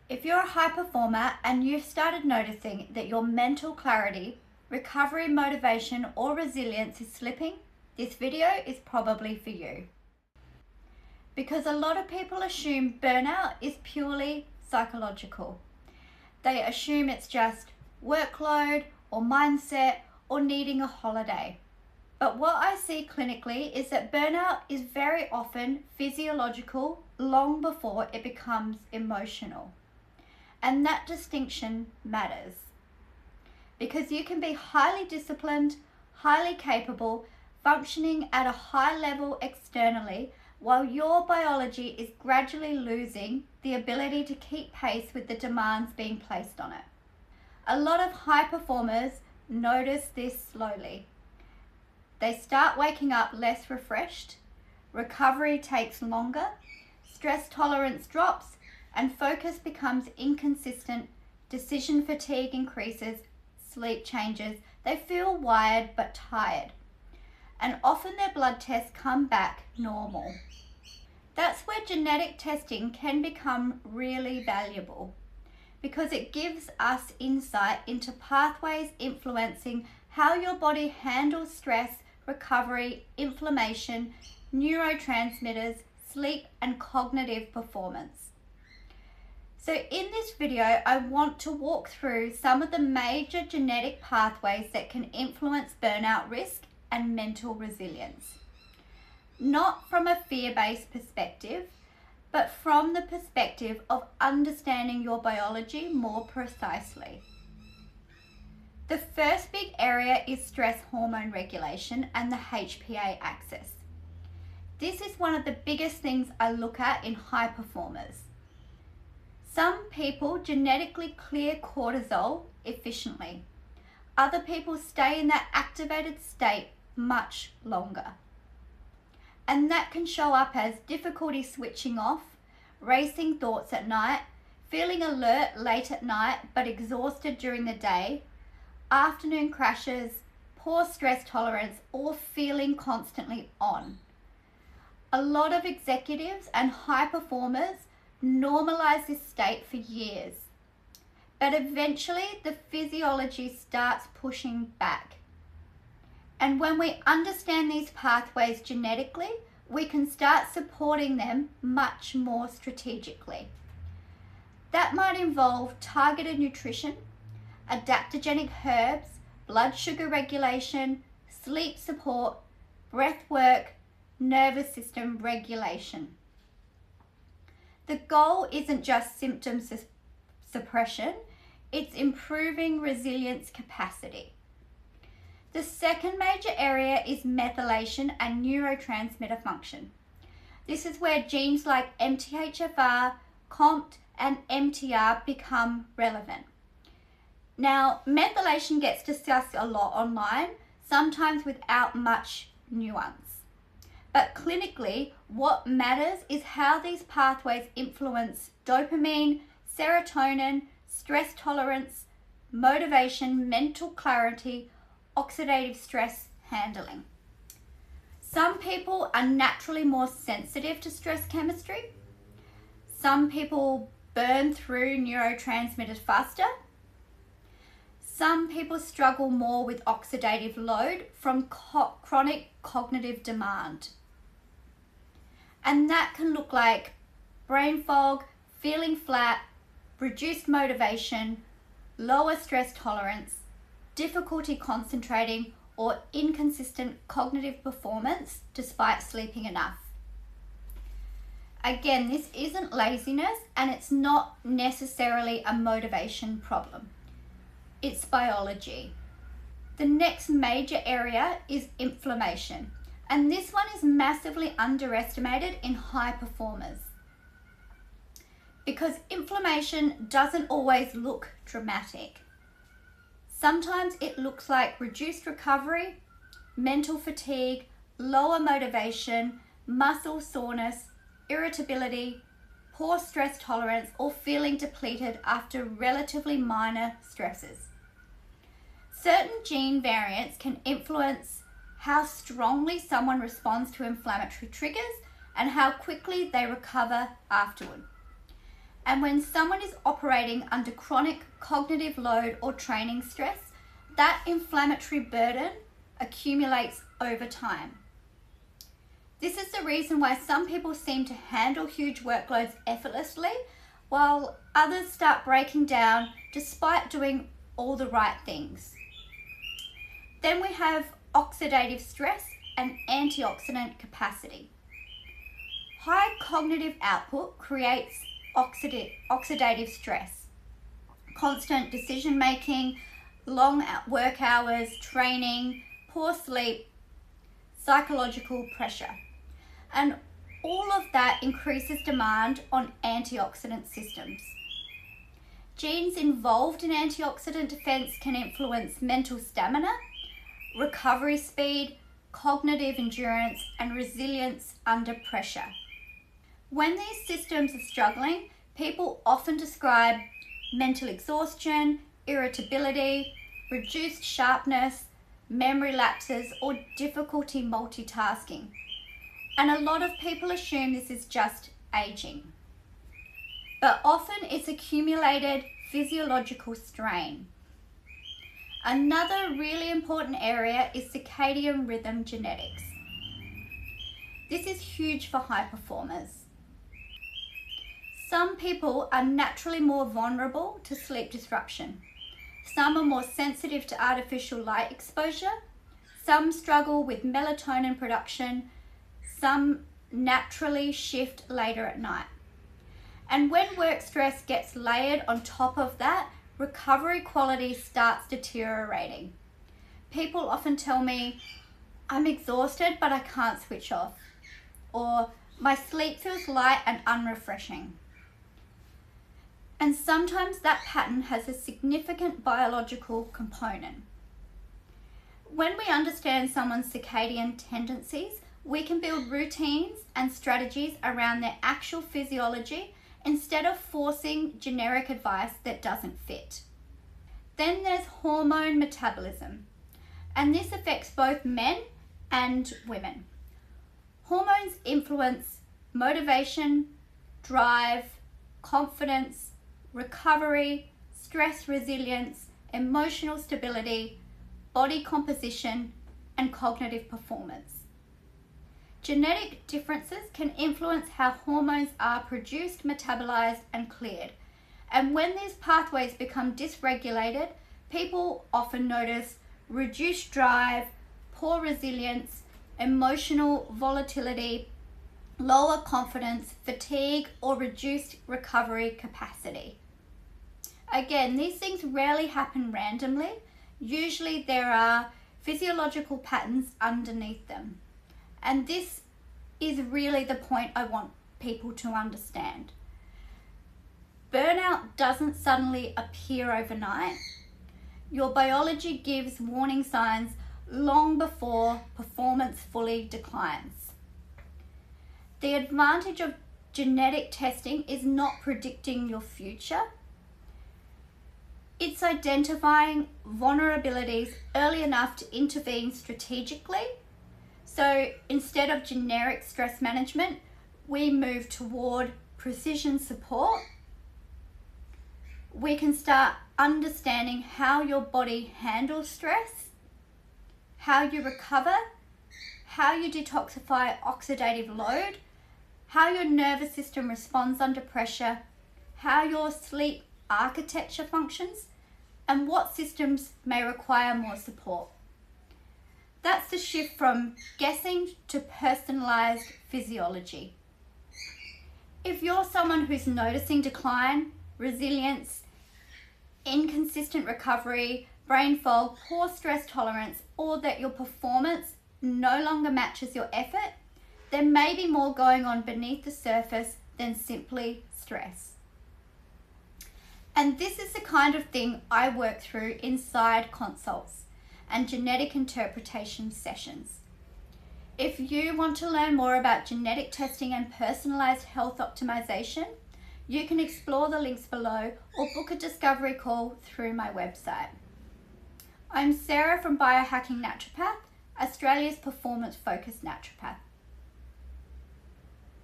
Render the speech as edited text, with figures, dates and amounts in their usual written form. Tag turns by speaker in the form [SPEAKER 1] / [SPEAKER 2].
[SPEAKER 1] If you're a high performer and you've started noticing that your mental clarity, recovery, motivation, or resilience is slipping, this video is probably for you. Because a lot of people assume burnout is purely psychological. They assume it's just workload or mindset or needing a holiday. But what I see clinically is that burnout is very often physiological long before it becomes emotional. And that distinction matters because you can be highly disciplined, highly capable, functioning at a high level externally while your biology is gradually losing the ability to keep pace with the demands being placed on it. A lot of high performers notice this slowly. They start waking up less refreshed, recovery takes longer, stress tolerance drops, and focus becomes inconsistent, decision fatigue increases, sleep changes, they feel wired but tired, and often their blood tests come back normal. That's where genetic testing can become really valuable because it gives us insight into pathways influencing how your body handles stress, recovery, inflammation, neurotransmitters, sleep, and cognitive performance. So in this video, I want to walk through some of the major genetic pathways that can influence burnout risk and mental resilience. Not from a fear-based perspective, but from the perspective of understanding your biology more precisely. The first big area is stress hormone regulation and the HPA axis. This is one of the biggest things I look at in high performers. Some people genetically clear cortisol efficiently. Other people stay in that activated state much longer. And that can show up as difficulty switching off, racing thoughts at night, feeling alert late at night but exhausted during the day, afternoon crashes, poor stress tolerance, or feeling constantly on. A lot of executives and high performers normalize this state for years, but eventually the physiology starts pushing back. And when we understand these pathways genetically, we can start supporting them much more strategically. That might involve targeted nutrition, adaptogenic herbs, blood sugar regulation, sleep support, breath work, nervous system regulation. The goal isn't just symptom suppression, it's improving resilience capacity. The second major area is methylation and neurotransmitter function. This is where genes like MTHFR, COMT, and MTR become relevant. Now, methylation gets discussed a lot online, sometimes without much nuance. But clinically, what matters is how these pathways influence dopamine, serotonin, stress tolerance, motivation, mental clarity, oxidative stress handling. Some people are naturally more sensitive to stress chemistry. Some people burn through neurotransmitters faster. Some people struggle more with oxidative load from chronic cognitive demand. And that can look like brain fog, feeling flat, reduced motivation, lower stress tolerance, difficulty concentrating, or inconsistent cognitive performance despite sleeping enough. Again, this isn't laziness and it's not necessarily a motivation problem. It's biology. The next major area is inflammation. And this one is massively underestimated in high performers because inflammation doesn't always look dramatic. Sometimes it looks like reduced recovery, mental fatigue, lower motivation, muscle soreness, irritability, poor stress tolerance, or feeling depleted after relatively minor stresses. Certain gene variants can influence how strongly someone responds to inflammatory triggers and how quickly they recover afterward. And when someone is operating under chronic cognitive load or training stress, that inflammatory burden accumulates over time. This is the reason why some people seem to handle huge workloads effortlessly, while others start breaking down despite doing all the right things. Then we have oxidative stress and antioxidant capacity. High cognitive output creates oxidative stress. Constant decision making, long work hours, training, poor sleep, psychological pressure. And all of that increases demand on antioxidant systems. Genes involved in antioxidant defense can influence mental stamina, recovery speed, cognitive endurance, and resilience under pressure. When these systems are struggling, people often describe mental exhaustion, irritability, reduced sharpness, memory lapses, or difficulty multitasking. And a lot of people assume this is just aging. But often it's accumulated physiological strain. Another really important area is circadian rhythm genetics. This is huge for high performers. Some people are naturally more vulnerable to sleep disruption. Some are more sensitive to artificial light exposure. Some struggle with melatonin production. Some naturally shift later at night. And when work stress gets layered on top of that, recovery quality starts deteriorating. People often tell me, I'm exhausted, but I can't switch off. Or my sleep feels light and unrefreshing. And sometimes that pattern has a significant biological component. When we understand someone's circadian tendencies, we can build routines and strategies around their actual physiology instead of forcing generic advice that doesn't fit. Then there's hormone metabolism, and this affects both men and women. Hormones influence motivation, drive, confidence, recovery, stress resilience, emotional stability, body composition, and cognitive performance. Genetic differences can influence how hormones are produced, metabolized, and cleared. And when these pathways become dysregulated, people often notice reduced drive, poor resilience, emotional volatility, lower confidence, fatigue, or reduced recovery capacity. Again, these things rarely happen randomly. Usually there are physiological patterns underneath them. And this is really the point I want people to understand. Burnout doesn't suddenly appear overnight. Your biology gives warning signs long before performance fully declines. The advantage of genetic testing is not predicting your future. It's identifying vulnerabilities early enough to intervene strategically. So instead of generic stress management, we move toward precision support. We can start understanding how your body handles stress, how you recover, how you detoxify oxidative load, how your nervous system responds under pressure, how your sleep architecture functions, and what systems may require more support. That's the shift from guessing to personalised physiology. If you're someone who's noticing decline, resilience, inconsistent recovery, brain fog, poor stress tolerance, or that your performance no longer matches your effort, there may be more going on beneath the surface than simply stress. And this is the kind of thing I work through inside consults and genetic interpretation sessions. If you want to learn more about genetic testing and personalised health optimisation, you can explore the links below or book a discovery call through my website. I'm Sarah from Biohacking Naturopath, Australia's performance-focused naturopath.